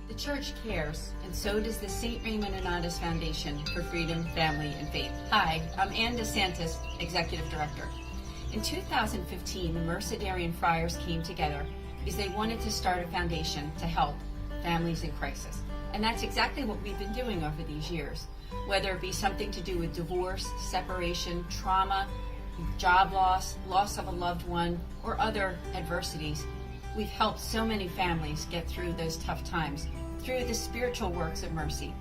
The church cares, and so does the St. Raymond Anonymous Foundation for Freedom, Family, and Faith. Hi, I'm Anne DeSantis, Executive Director. In 2015, the Mercedarian Friars came together because they wanted to start a foundation to help families in crisis. And that's exactly what we've been doing over these years. Whether it be something to do with divorce, separation, trauma, job loss, loss of a loved one, or other adversities, we've helped so many families get through those tough times through the spiritual works of mercy.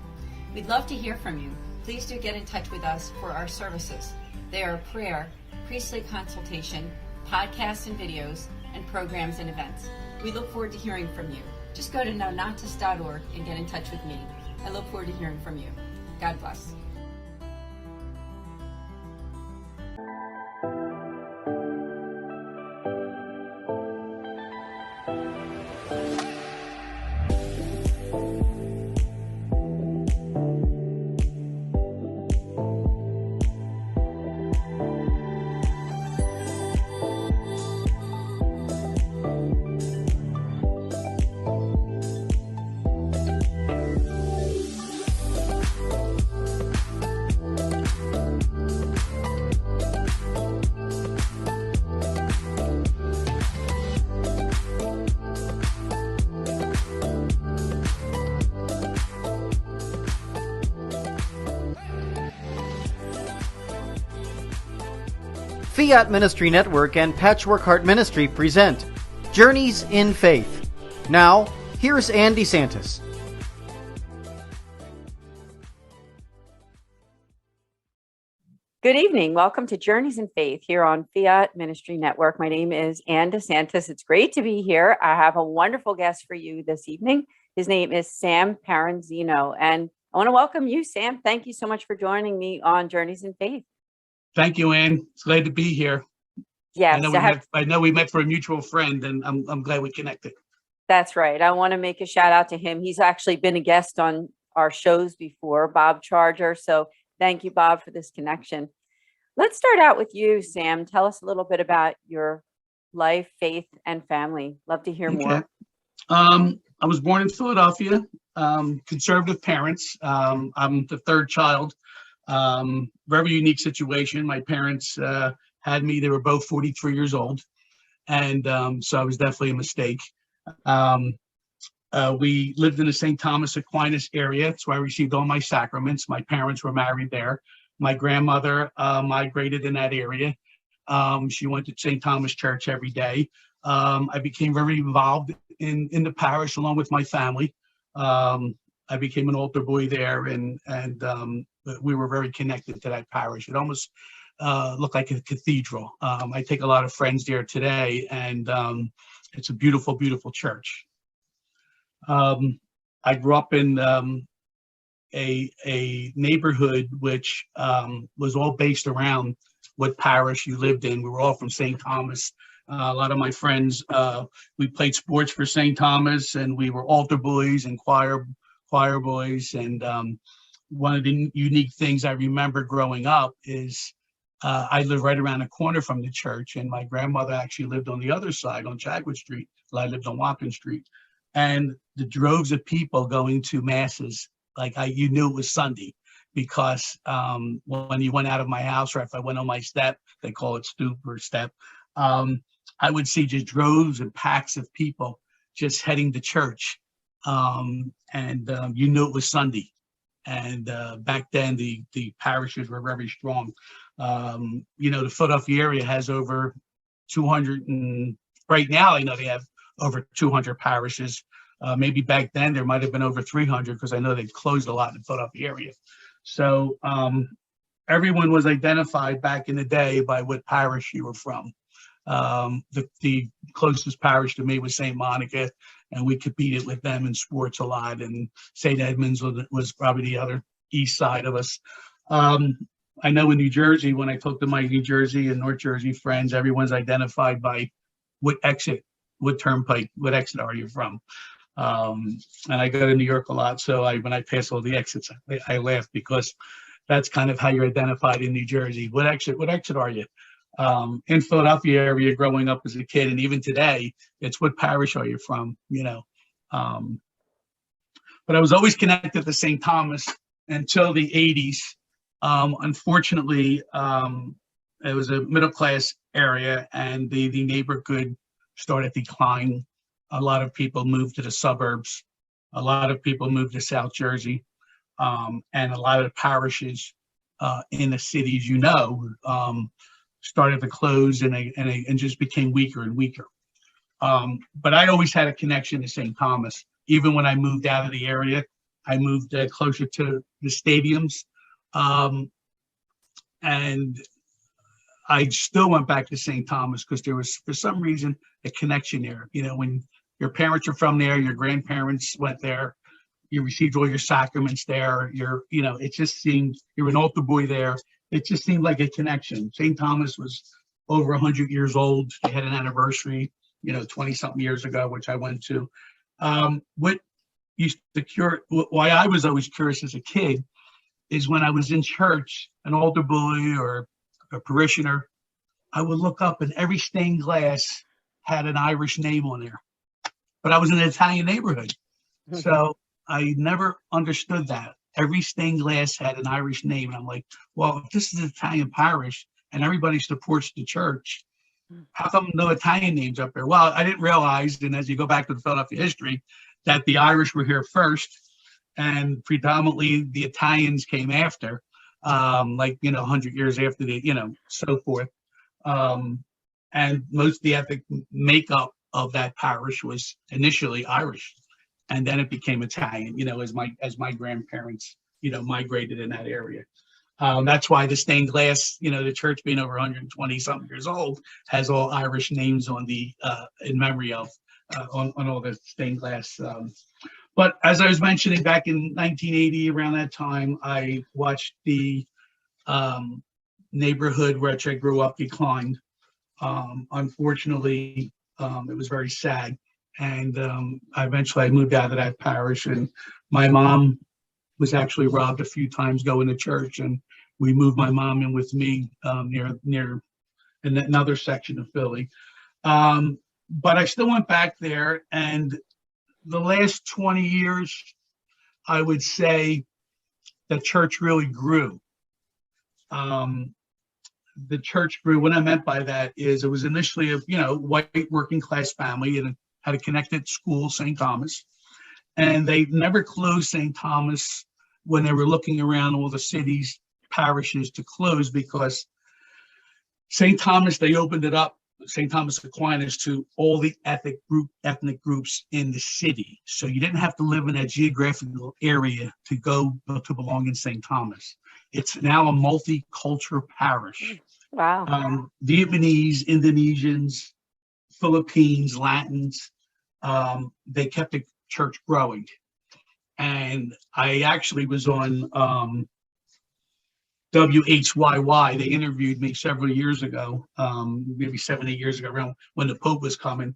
We'd love to hear from you. Please do get in touch with us for our services. They are prayer, priestly consultation, podcasts and videos, and programs and events. We look forward to hearing from you. Just go to nonotus.org and get in touch with me. I look forward to hearing from you. God bless. Fiat Ministry Network and Patchwork Heart Ministry present Journeys in Faith. Now, here's Anne DeSantis. Good evening. Welcome to Journeys in Faith here on Fiat Ministry Network. My name is Anne DeSantis. It's great to be here. I have a wonderful guest for you this evening. His name is Sam Paranzino, and I want to welcome you, Sam. Thank you so much for joining me on Journeys in Faith. Thank you, Anne. It's glad to be here. Yes, I know we met for a mutual friend, and I'm glad we connected. That's right. I want to make a shout out to him. He's actually been a guest on our shows before, Bob Charger. So thank you, Bob, for this connection. Let's start out with you, Sam. Tell us a little bit about your life, faith, and family. Love to hear more. I was born in Philadelphia, conservative parents. I'm the third child. Very unique situation. My parents had me. They were both 43 years old. And so I was definitely a mistake. We lived in the St. Thomas Aquinas area. That's where I received all my sacraments. My parents were married there. My grandmother migrated in that area. She went to St. Thomas Church every day. I became very involved in the parish along with my family. I became an altar boy there, and we were very connected to that parish. It almost looked like a cathedral. I take a lot of friends there today, and it's a beautiful, beautiful church. I grew up in a neighborhood which was all based around what parish you lived in. We were all from St. Thomas. A lot of my friends, we played sports for St. Thomas, and we were altar boys and choir boys. And one of the unique things I remember growing up is I lived right around the corner from the church, and my grandmother actually lived on the other side on Chadwick Street, while I lived on Watkins Street. And the droves of people going to masses, you knew it was Sunday, because when you went out of my house, or if I went on my step, they call it stoop or step, I would see just droves and packs of people just heading to church. You knew it was Sunday. And back then, the parishes were very strong. The Philadelphia area has over 200, and right now I know they have over 200 parishes. Maybe back then there might have been over 300, because I know they've closed a lot in the Philadelphia area. So everyone was identified back in the day by what parish you were from. The closest parish to me was St. Monica, and we competed with them in sports a lot. And St. Edmunds was probably the other east side of us. I know in New Jersey, when I talk to my New Jersey and North Jersey friends, everyone's identified by what exit, what turnpike, what exit are you from? And I go to New York a lot, so when I pass all the exits, I laugh, because that's kind of how you're identified in New Jersey. What exit are you? In Philadelphia area, growing up as a kid, and even today, it's what parish are you from? but I was always connected to St. Thomas until the 80s. Unfortunately, it was a middle class area, and the neighborhood started declining. A lot of people moved to the suburbs. A lot of people moved to South Jersey, and a lot of the parishes in the cities, started to close and just became weaker and weaker. But I always had a connection to St. Thomas. Even when I moved out of the area, I moved closer to the stadiums, and I still went back to St. Thomas because there was, for some reason, a connection there. When your parents are from there, your grandparents went there, you received all your sacraments there. It just seemed, you're an altar boy there. It just seemed like a connection. St. Thomas was over 100 years old. They had an anniversary, 20 something years ago, which I went to. What used to why I was always curious as a kid is when I was in church, an altar boy or a parishioner, I would look up and every stained glass had an Irish name on there. But I was in an Italian neighborhood. So I never understood that. Every stained glass had an Irish name. And I'm like, well, if this is an Italian parish and everybody supports the church, how come no Italian names up there? Well, I didn't realize, and as you go back to the Philadelphia history, that the Irish were here first and predominantly the Italians came after, 100 years after so forth. And most of the ethnic makeup of that parish was initially Irish, and then it became Italian, as my grandparents, migrated in that area. That's why the stained glass, the church being over 120 something years old, has all Irish names on the in memory of on all the stained glass. But as I was mentioning, back in 1980, around that time, I watched the neighborhood which I grew up declined. Unfortunately, it was very sad. And I moved out of that parish, and my mom was actually robbed a few times going to church, and we moved my mom in with me near in another section of Philly. But I still went back there, and the last 20 years, I would say the church really grew. The church grew. What I meant by that is it was initially a white working class family, and it had a connected school, St. Thomas, and they never closed St. Thomas when they were looking around all the cities, parishes to close, because St. Thomas, they opened it up, St. Thomas Aquinas, to all the ethnic groups in the city. So you didn't have to live in that geographical area to belong in St. Thomas. It's now a multicultural parish. Wow. Vietnamese, Indonesians, Philippines, Latins, they kept the church growing. And I actually was on WHYY. They interviewed me several years ago, maybe 7, 8 years ago, around when the Pope was coming,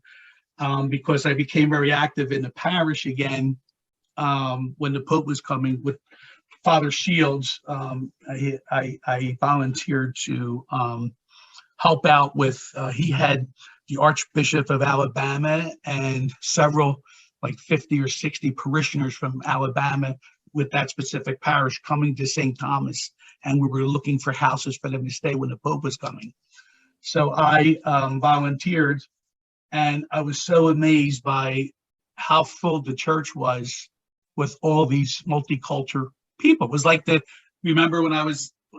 because I became very active in the parish again when the Pope was coming with Father Shields. I volunteered to help out with, he had the Archbishop of Alabama and several, like 50 or 60 parishioners from Alabama with that specific parish coming to St. Thomas. And we were looking for houses for them to stay when the Pope was coming. So I volunteered, and I was so amazed by how full the church was with all these multicultural people. It was like remember when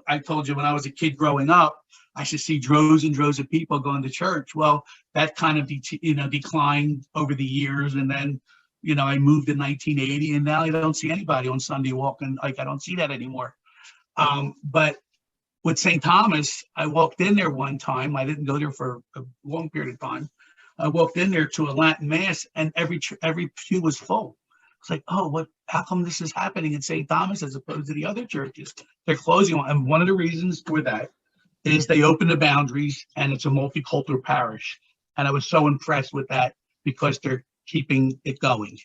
I told you when I was a kid growing up, I should see droves and droves of people going to church. Well, that kind of declined over the years, and then I moved in 1980, and now I don't see anybody on Sunday walking. Like, I don't see that anymore. But with St. Thomas, I walked in there one time. I didn't go there for a long period of time. I walked in there to a Latin mass, and every pew was full. It's like, oh, how come this is happening in St. Thomas as opposed to the other churches? They're closing on. And one of the reasons for that is they open the boundaries, and it's a multicultural parish. And I was so impressed with that because they're keeping it going.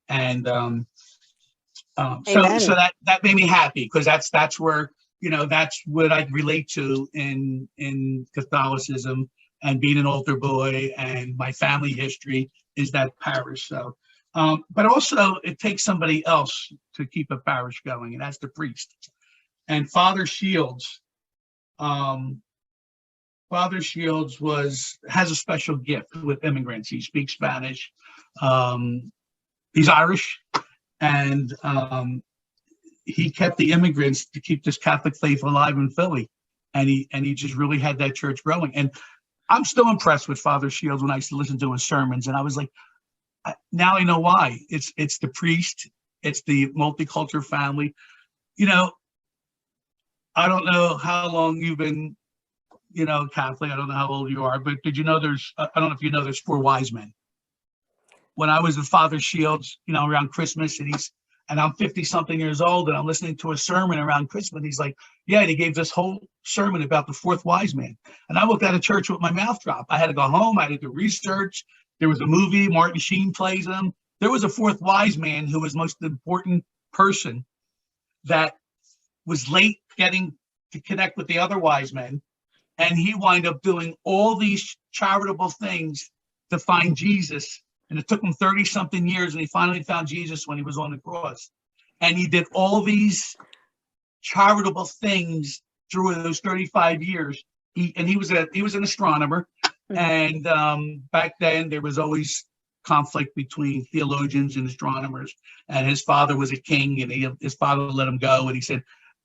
And so that made me happy, because that's where, that's what I relate to in Catholicism, and being an altar boy, and my family history is that parish. So But also it takes somebody else to keep a parish going, and that's the priest. And Father Shields, has a special gift with immigrants. He speaks Spanish. He's Irish, and he kept the immigrants to keep this Catholic faith alive in Philly, and he just really had that church growing. And I'm still impressed with Father Shields when I used to listen to his sermons, and I was like, now I know why. It's the priest, it's the multicultural family. You know, I don't know how long you've been, Catholic. I don't know how old you are, but did you know I don't know if you know there's 4 wise men. When I was with Father Shields, around Christmas, and I'm 50 something years old, and I'm listening to a sermon around Christmas. He's like, yeah, and he gave this whole sermon about the 4th wise man. And I walked out of church with my mouth dropped. I had to go home. I had to do research. There was a movie, Martin Sheen plays him. There was a 4th wise man who was most important person that was late getting to connect with the other wise men. And he wound up doing all these charitable things to find Jesus. And it took him 30 something years, and he finally found Jesus when he was on the cross. And he did all these charitable things through those 35 years. He was an astronomer. And back then there was always conflict between theologians and astronomers. And his father was a king, and his father let him go. And he said,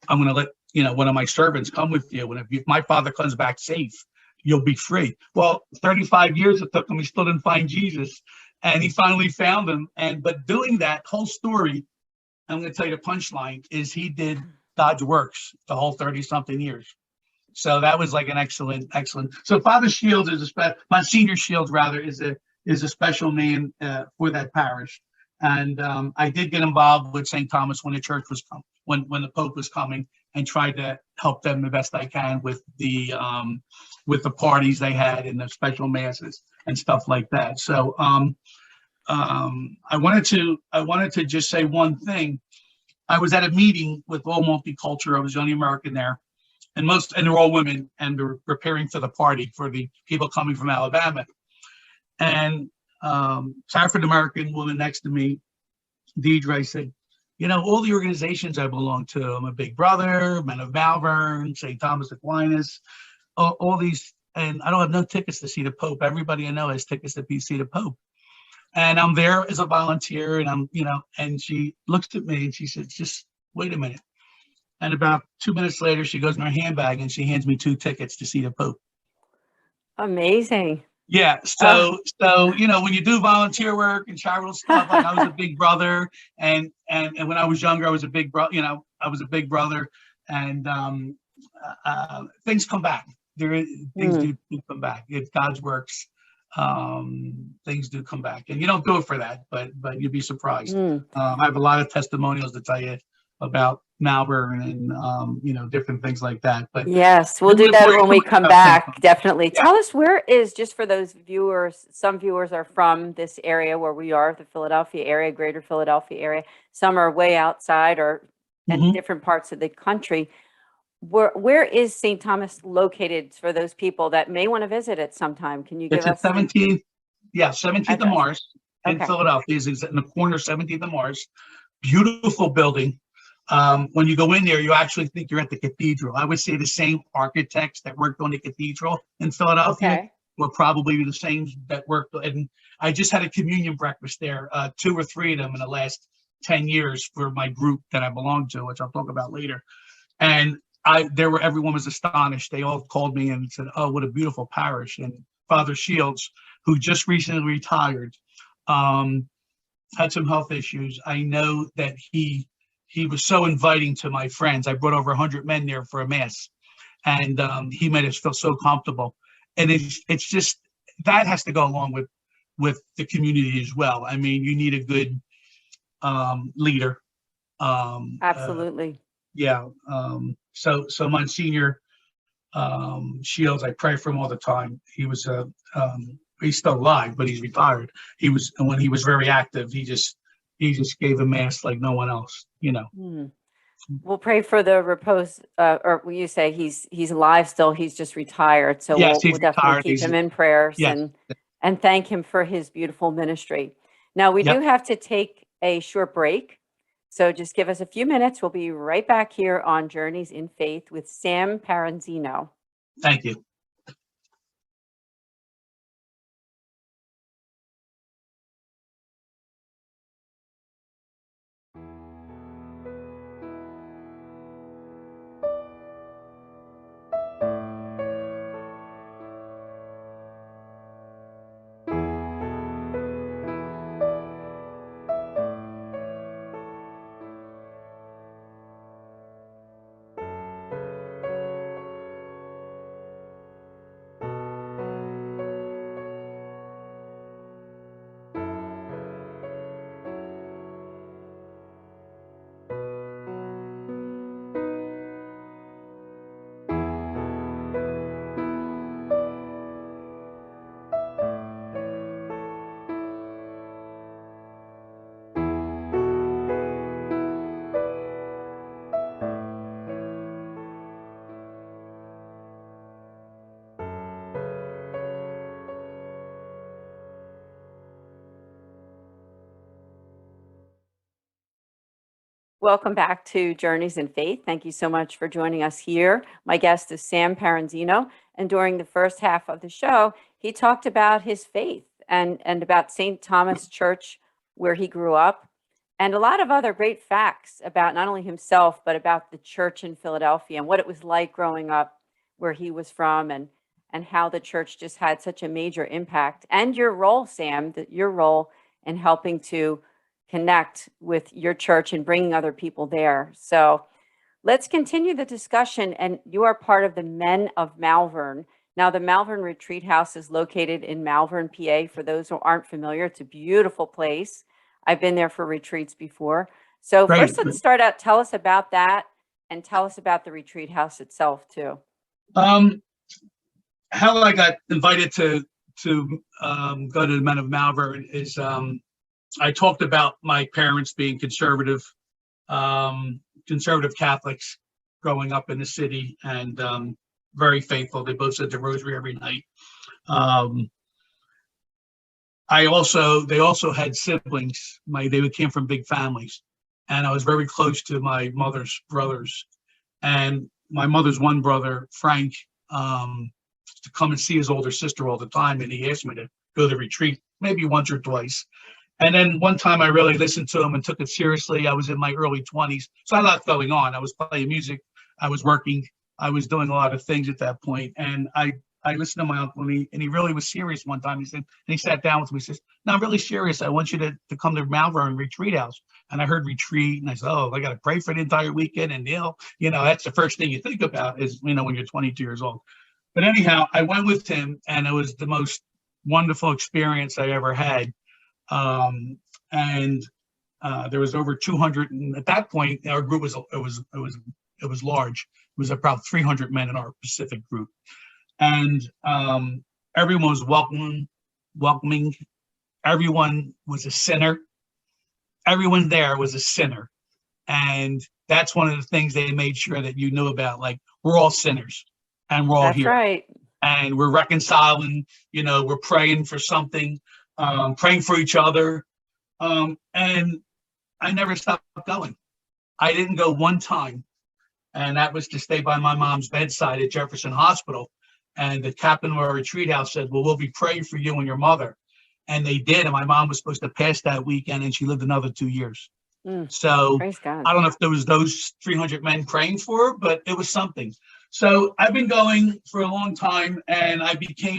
I'm going to let one of my servants come with you. And if my father comes back safe, you'll be free. Well, 35 years it took him. He still didn't find Jesus. And he finally found him. But doing that whole story, I'm going to tell you the punchline is he did God's works the whole 30 something years. So that was like an excellent. So Father Shields Monsignor Shields rather is a special man for that parish. And I did get involved with St. Thomas when the church was when the Pope was coming, and tried to help them the best I can with the parties they had and the special masses and stuff like that. So I wanted to just say one thing. I was at a meeting with all multicultural. I was the only American there, and they're all women, and they're preparing for the party for the people coming from Alabama. And African American woman next to me, Deidre, said, all the organizations I belong to, I'm a Big Brother, Men of Malvern, St. Thomas Aquinas, all these, and I don't have no tickets to see the Pope. Everybody I know has tickets to see the Pope. And I'm there as a volunteer, and and she looks at me and she says, just wait a minute. And about 2 minutes later, she goes in her handbag and she hands me 2 tickets to see the Pope. Amazing. Yeah. So when you do volunteer work and charitable stuff, like I was a Big Brother, and when I was younger, I was a Big Brother. I was a Big Brother, and things come back. Things do come back. If God's works, things do come back, and you don't do it for that, but you'd be surprised. I have a lot of testimonials to tell you about Malvern and different things like that. But yes, we'll do that when we come back. Definitely. Yeah. Tell us, where is, just for those viewers, some viewers are from this area where we are, the Philadelphia area, greater Philadelphia area. Some are way outside or in different parts of the country. Where is St. Thomas located for those people that may want to visit it sometime? Can you give us 17th? Yeah, 17th of Mars in Philadelphia. Is in the corner of 17th of Mars. Beautiful building. When you go in there, you actually think you're at the cathedral. I would say the same architects that worked on the cathedral in Philadelphia were probably the same that worked. And I just had a communion breakfast there, 2 or 3 of them in the last 10 years for my group that I belong to, which I'll talk about later. And everyone was astonished. They all called me and said, "Oh, what a beautiful parish." And Father Shields, who just recently retired, had some health issues. I know that he was so inviting to my friends. I brought over 100 men there for a mass, and he made us feel so comfortable. And it's just, that has to go along with the community as well. I mean, you need a good leader. Absolutely. So Monsignor Shields, I pray for him all the time. He was he's still alive, but he's retired. When he was very active, he just gave a mass like no one else, We'll pray for the repose, or will you say he's alive still? He's just retired. So yes, we'll definitely keep him in prayers and thank him for his beautiful ministry. Now, we do Yep. have to take a short break. So just give us a few minutes. We'll be right back here on Journeys in Faith with Sam Paranzino. Thank you. Welcome back to Journeys in Faith. Thank you so much for joining us here. My guest is Sam Paranzino, and during the first half of the show, he talked about his faith and about St. Thomas Church, where he grew up, and a lot of other great facts about not only himself, but about the church in Philadelphia and what it was like growing up where he was from, and how the church just had such a major impact. And your role, Sam, your role in helping to connect with your church and bringing other people there. So let's continue the discussion. And you are part of the Men of Malvern. Now, the Malvern Retreat House is located in Malvern, PA. For those who aren't familiar, it's a beautiful place. I've been there for retreats before. So Great. first, let's start out. Tell us about that, and tell us about the retreat house itself too. How I got invited to go to the Men of Malvern is I talked about my parents being conservative Catholics growing up in the city, and very faithful. They both said the rosary every night. They also had siblings. They came from big families, and I was very close to my mother's brothers. And my mother's one brother, Frank, to come and see his older sister all the time, and he asked me to go to the retreat maybe once or twice. And then one time I really listened to him and took it seriously. I was in my early 20s, so I had a lot going on. I was playing music, I was working, I was doing a lot of things at that point. And I listened to my uncle, and he really was serious one time. He sat down with me, he says, "No, I'm really serious. I want you to come to Malvern Retreat House." And I heard retreat, and I said, "Oh, I got to pray for the entire weekend and kneel." That's the first thing you think about is, when you're 22 years old. But anyhow, I went with him, and it was the most wonderful experience I ever had. There was over 200, and at that point, our group was large. It was about 300 men in our Pacific group, and everyone was welcoming. Everyone was a sinner. Everyone there was a sinner, and that's one of the things they made sure that you knew about. Like, we're all sinners, and we're all That's here, right. and we're reconciling. We're praying for something. Praying for each other. And I never stopped going. I didn't go one time. And that was to stay by my mom's bedside at Jefferson Hospital. And the captain of our retreat house said, "Well, we'll be praying for you and your mother." And they did. And my mom was supposed to pass that weekend, and she lived another 2 years. So Praise God. I don't know if there was those 300 men praying for her, but it was something. So I've been going for a long time, and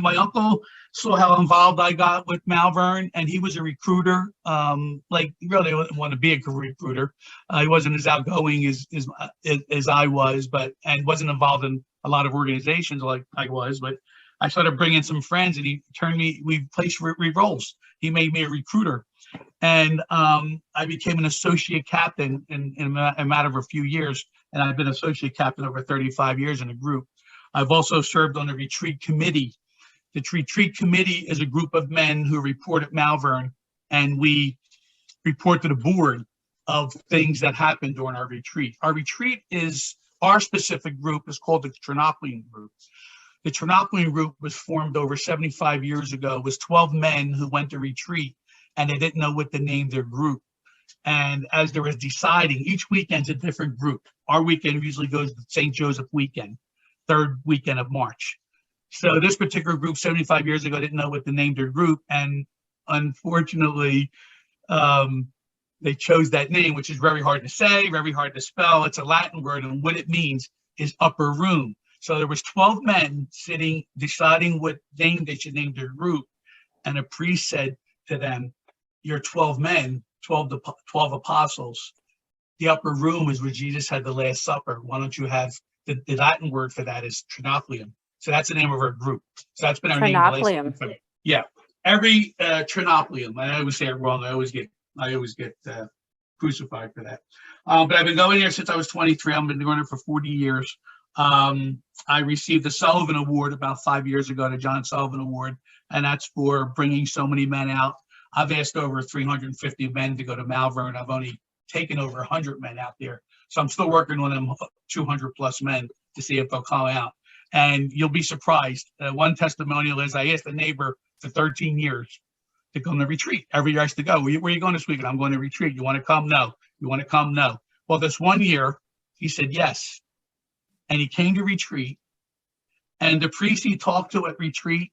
my uncle saw how involved I got with Malvern, and he was a recruiter. He really didn't want to be a recruiter. He wasn't as outgoing as I was, and wasn't involved in a lot of organizations like I was. But I started bringing some friends, and we placed roles. He made me a recruiter. And I became an associate captain in a matter of a few years. And I've been associate captain over 35 years in a group. I've also served on the retreat committee. The retreat committee is a group of men who report at Malvern, and we report to the board of things that happen during our retreat. Our specific group is called the Trinopolian Group. The Trinopolian Group was formed over 75 years ago. It was 12 men who went to retreat, and they didn't know what to name their group. And as they were deciding, each weekend's a different group. Our weekend usually goes to St. Joseph weekend, third weekend of March. So this particular group 75 years ago didn't know what to name their group. And unfortunately, they chose that name, which is very hard to say, very hard to spell. It's a Latin word, and what it means is upper room. So there was 12 men sitting, deciding what name they should name their group. And a priest said to them, "You're 12 men, 12 apostles. The upper room is where Jesus had the Last Supper. Why don't you have the Latin word for that is trinoplium." So that's the name of our group. So that's been our name. Trinoplium. Yeah, every trinoplium. I always say it wrong. I always get crucified for that. But I've been going there since I was 23. I've been going there for 40 years. I received the Sullivan Award about 5 years ago, the John Sullivan Award, and that's for bringing so many men out. I've asked over 350 men to go to Malvern. I've only taken over 100 men out there. So I'm still working on them 200 plus men to see if they'll come out. And you'll be surprised. One testimonial is I asked a neighbor for 13 years to come to retreat. Every year I used to go, where are you going this weekend? I'm going to retreat. You want to come? No. You want to come? No. Well, this one year, he said yes. And he came to retreat. And the priest he talked to at retreat,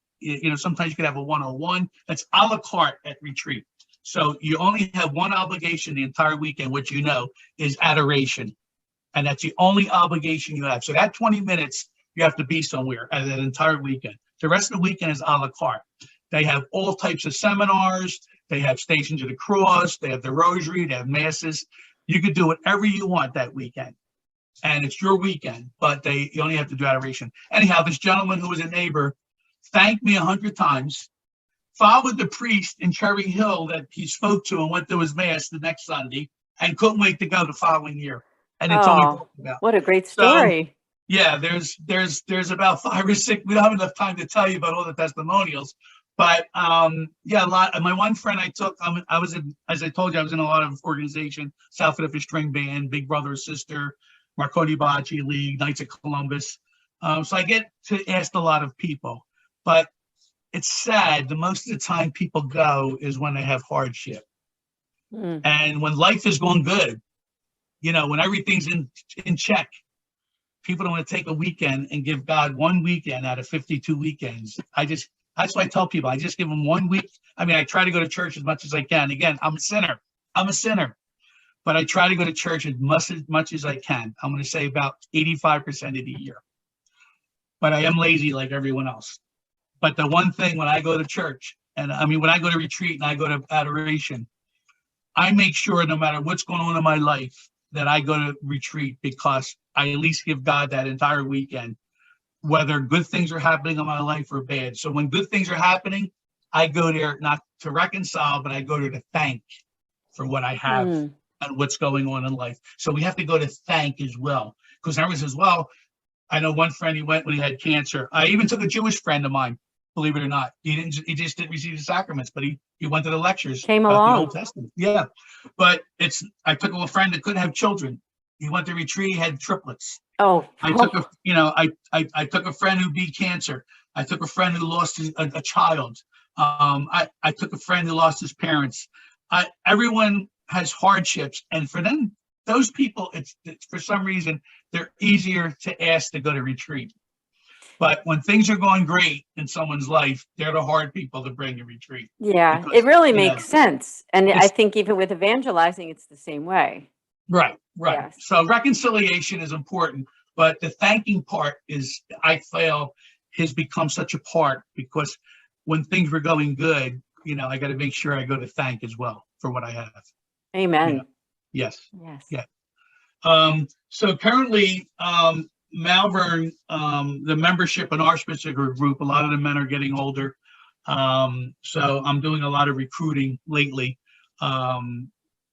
sometimes you could have a one-on-one. That's a la carte at retreat. So you only have one obligation the entire weekend, which is adoration. And that's the only obligation you have. So that 20 minutes, you have to be somewhere at that entire weekend. The rest of the weekend is a la carte. They have all types of seminars. They have Stations of the Cross. They have the Rosary. They have masses. You could do whatever you want that weekend. And it's your weekend, but you only have to do adoration. Anyhow, this gentleman who was a neighbor thanked me 100 times, followed the priest in Cherry Hill that he spoke to and went to his mass the next Sunday, and couldn't wait to go the following year. And it's all we talked about. What a great story. So, yeah, there's about 5 or 6. We don't have enough time to tell you about all the testimonials, but a lot. My one friend I took, I was in, as I told you, I was in a lot of organizations: South Philadelphia String Band, Big Brother or Sister, Marconi Bocce League, Knights of Columbus. So I get to ask a lot of people, but it's sad. The most of the time people go is when they have hardship, and when life is going good, when everything's in check. People don't want to take a weekend and give God one weekend out of 52 weekends. That's why I tell people, I just give them 1 week. I mean, I try to go to church as much as I can. Again, I'm a sinner, but I try to go to church as much as I can. I'm going to say about 85% of the year, but I am lazy like everyone else. But the one thing when I go to church, when I go to retreat and I go to adoration, I make sure no matter what's going on in my life, that I go to retreat, because I at least give God that entire weekend, whether good things are happening in my life or bad. So when good things are happening, I go there not to reconcile, but I go there to thank for what I have and what's going on in life. So we have to go to thank as well. Because I was as well, I know one friend, he went when he had cancer. I even took a Jewish friend of mine, believe it or not. He just didn't receive the sacraments, but he went to the lectures. Came about along. the Old Testament. Yeah. But I took a friend that couldn't have children. He went to retreat, he had triplets. Oh, I took I took a friend who beat cancer. I took a friend who lost a child. I took a friend who lost his parents. Everyone has hardships, and for them, those people, it's for some reason they're easier to ask to go to retreat. But when things are going great in someone's life, they're the hard people to bring to retreat. Yeah, Because, it really makes sense. And I it's- think even with evangelizing, it's the same way. Right. Yes. So reconciliation is important, but the thanking part I feel, has become such a part, because when things were going good, I got to make sure I go to thank as well for what I have. Amen. Yes. Yes. Yeah. So currently, Malvern, the membership in our specific group, a lot of the men are getting older. So I'm doing a lot of recruiting lately.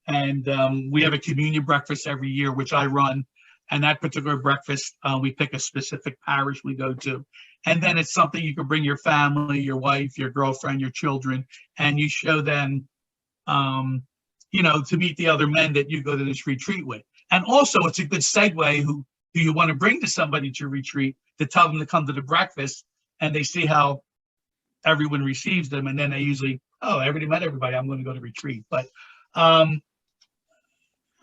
And we have a communion breakfast every year, which I run. And that particular breakfast, we pick a specific parish we go to. And then it's something you can bring your family, your wife, your girlfriend, your children, and you show them, to meet the other men that you go to this retreat with. And also, it's a good segue who you want to bring to somebody to retreat, to tell them to come to the breakfast, and they see how everyone receives them. And then they usually, oh, I already met everybody. I'm going to go to retreat. But I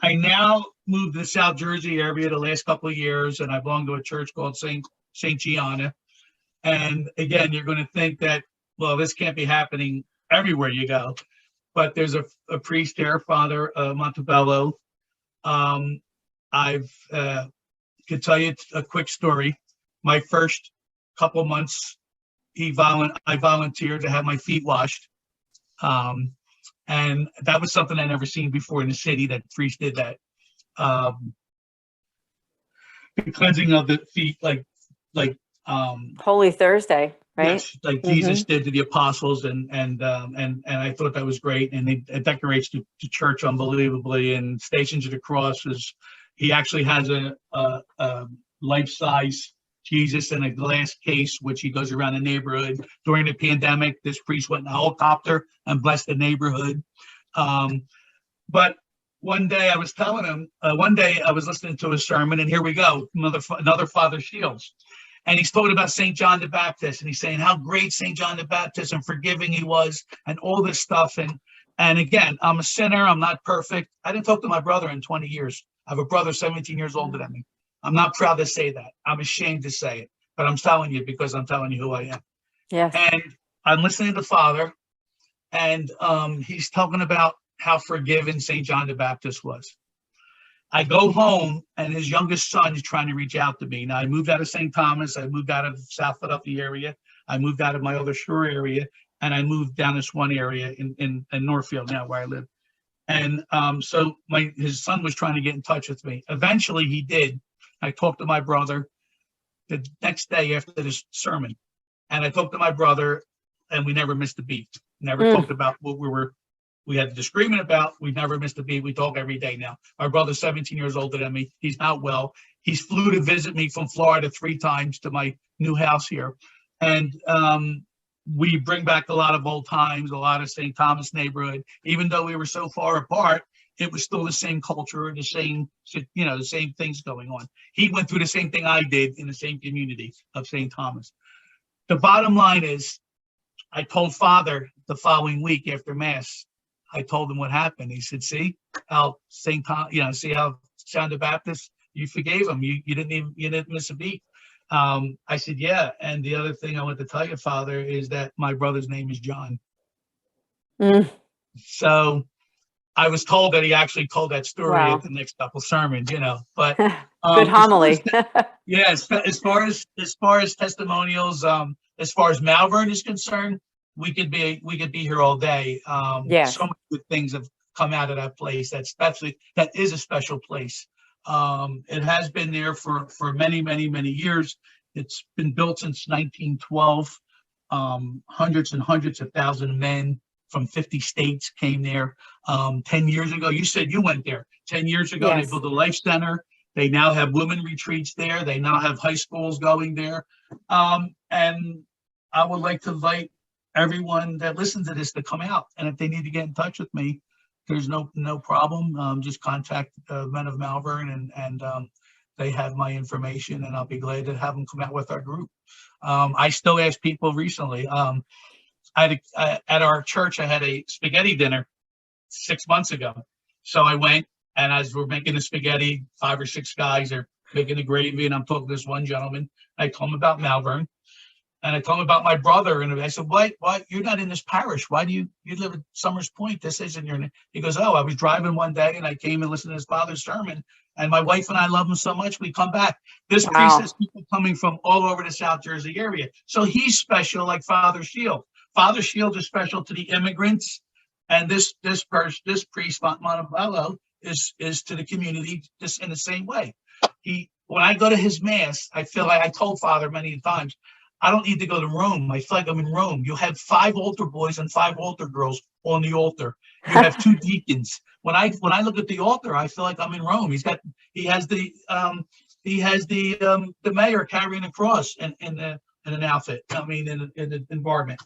now moved to the South Jersey area the last couple of years, and I belong to a church called Saint Gianna. And again, you're going to think that, well, this can't be happening everywhere you go. But there's a priest there, Father Montebello. I've could tell you a quick story. My first couple months, I volunteered to have my feet washed. And that was something I never seen before in the city, that priest did that. The cleansing of the feet, like Holy Thursday, right? yes, like Jesus did to the apostles, and I thought that was great. And it decorates the church unbelievably. And Stations of the Cross he actually has a life-size Jesus in a glass case, which he goes around the neighborhood. During the pandemic, this priest went in a helicopter and blessed the neighborhood. But one day I was telling him, one day I was listening to a sermon, and here we go, another Father Shields. And he's talking about St. John the Baptist, and he's saying how great St. John the Baptist and forgiving he was, and all this stuff. And again, I'm a sinner. I'm not perfect. I didn't talk to my brother in 20 years. I have a brother 17 years older than me. I'm not proud to say that. I'm ashamed to say it, but I'm telling you because I'm telling you who I am. Yes. And I'm listening to Father, and he's talking about how forgiven St. John the Baptist was. I go home, and his youngest son is trying to reach out to me. Now, I moved out of St. Thomas. I moved out of South Philadelphia area. I moved out of my other shore area, and I moved down this one area in Northfield now where I live. And so his son was trying to get in touch with me. Eventually, he did. I talked to my brother the next day after this sermon, and I talked to my brother, and we never missed a beat. Never talked about what we had a disagreement about. We never missed a beat. We talk every day now. My brother's 17 years older than me. He's not well. He's flew to visit me from Florida 3 times to my new house here. And we bring back a lot of old times, a lot of St. Thomas neighborhood. Even though we were so far apart, it was still the same culture, the same things going on. He went through the same thing I did in the same community of St. Thomas. The bottom line is, I told Father the following week after Mass, I told him what happened. He said, see how St. Thomas, see how John the Baptist, you forgave him. You didn't miss a beat. I said, yeah. And the other thing I want to tell you, Father, is that my brother's name is John. So I was told that he actually told that story at the next couple sermons, but good homily. As far as testimonials, as far as Malvern is concerned, we could be here all day. So many good things have come out of that place. That is a special place. It has been there for many, many, many years. It's been built since 1912. Hundreds and hundreds of thousands of men from 50 states came there. 10 years ago, you said you went there. 10 years ago, They built a life center. They now have women retreats there. They now have high schools going there. And I would like to invite everyone that listens to this to come out. And if they need to get in touch with me, there's no problem. Just contact Men of Malvern, and they have my information, and I'll be glad to have them come out with our group. I still ask people recently. At our church, I had a spaghetti dinner 6 months ago. So I went, and as we're making the spaghetti, 5 or 6 guys are making the gravy, and I'm talking to this one gentleman. I told him about Malvern, and I told him about my brother, and I said, "What? You're not in this parish? Why do you live at Summers Point? This isn't your name." He goes, "Oh, I was driving one day, and I came and listened to his father's sermon, and my wife and I love him so much, we come back." This priest has people coming from all over the South Jersey area, so he's special, like Father Shield. Father Shield is special to the immigrants, and this priest Montebello is to the community just in the same way. When I go to his Mass, I feel like I told Father many times, I don't need to go to Rome. I feel like I'm in Rome. You have 5 altar boys and 5 altar girls on the altar. You have 2 deacons. When I look at the altar, I feel like I'm in Rome. He has the mayor carrying a cross in an outfit. I mean, in an environment.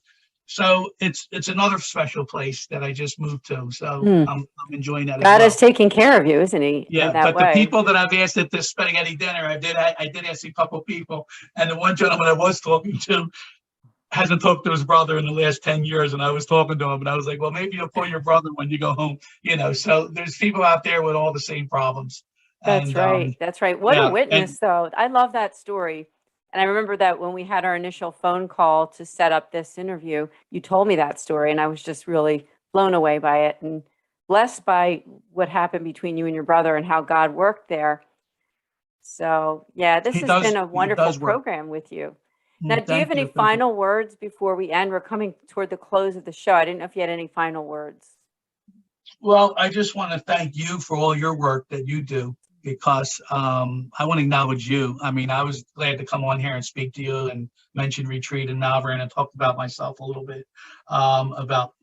So it's another special place that I just moved to. So I'm enjoying that. God is taking care of you, isn't he? Yeah, but the people that I've asked at this spaghetti dinner, I did ask a couple people, and the one gentleman I was talking to, hasn't talked to his brother in the last 10 years. And I was talking to him and I was like, well, maybe you'll call your brother when you go home, so there's people out there with all the same problems. That's And right. That's right. What a yeah, witness, though. I love that story. And I remember that when we had our initial phone call to set up this interview, you told me that story, and I was just really blown away by it and blessed by what happened between you and your brother and how God worked there. So, yeah, this has been a wonderful does work. program with you. Now, do you have Thank any you. final words before we end? We're coming toward the close of the show. I didn't know if you had any final words. Well, I just want to thank you for all your work that you do, because I want to acknowledge you. I mean, I was glad to come on here and speak to you and mention Retreat in Malvern and talk about myself a little bit, about,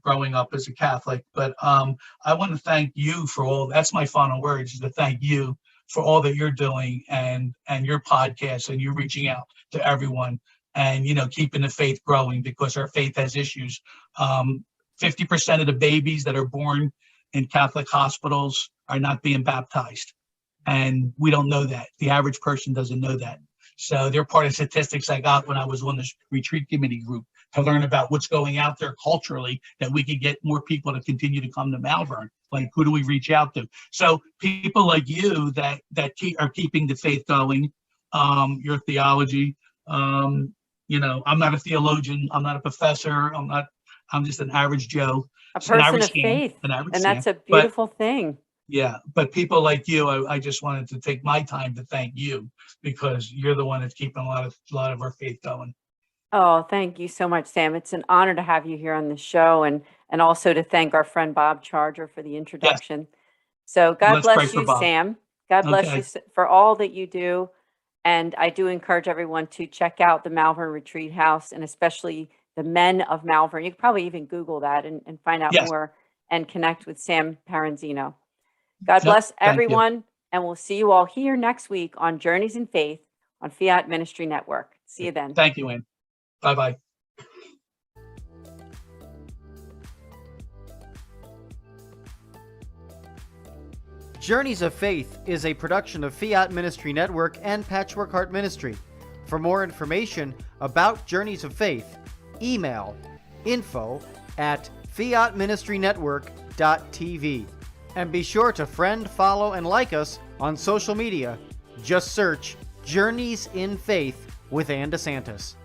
growing up as a Catholic. But I want to thank you for all. That's my final words, is to thank you for all that you're doing and your podcast and you reaching out to everyone and, keeping the faith growing, because our faith has issues. 50% of the babies that are born in Catholic hospitals are not being baptized. And we don't know that. The average person doesn't know that. So they're part of statistics I got when I was on the retreat committee group to learn about what's going out there culturally, that we could get more people to continue to come to Malvern. Like, who do we reach out to? So people like you that are keeping the faith going, your theology. I'm not a theologian. I'm not a professor. I'm just an average Joe. A person of faith. And that's a beautiful thing. Yeah, but people like you, I just wanted to take my time to thank you, because you're the one that's keeping a lot of our faith going. Oh, thank you so much, Sam. It's an honor to have you here on the show, and also to thank our friend Bob Charger for the introduction. Yes. So God bless you, Sam. God bless you for all that you do. And I do encourage everyone to check out the Malvern Retreat House, and especially the Men of Malvern. You could probably even Google that and find out more and connect with Sam Paranzino. God bless everyone, and we'll see you all here next week on Journeys in Faith on Fiat Ministry Network. See you then. Thank you, Anne. Bye-bye. Journeys of Faith is a production of Fiat Ministry Network and Patchwork Heart Ministry. For more information about Journeys of Faith, email info@fiatministrynetwork.tv. And be sure to friend, follow, and like us on social media. Just search Journeys in Faith with Anne DeSantis.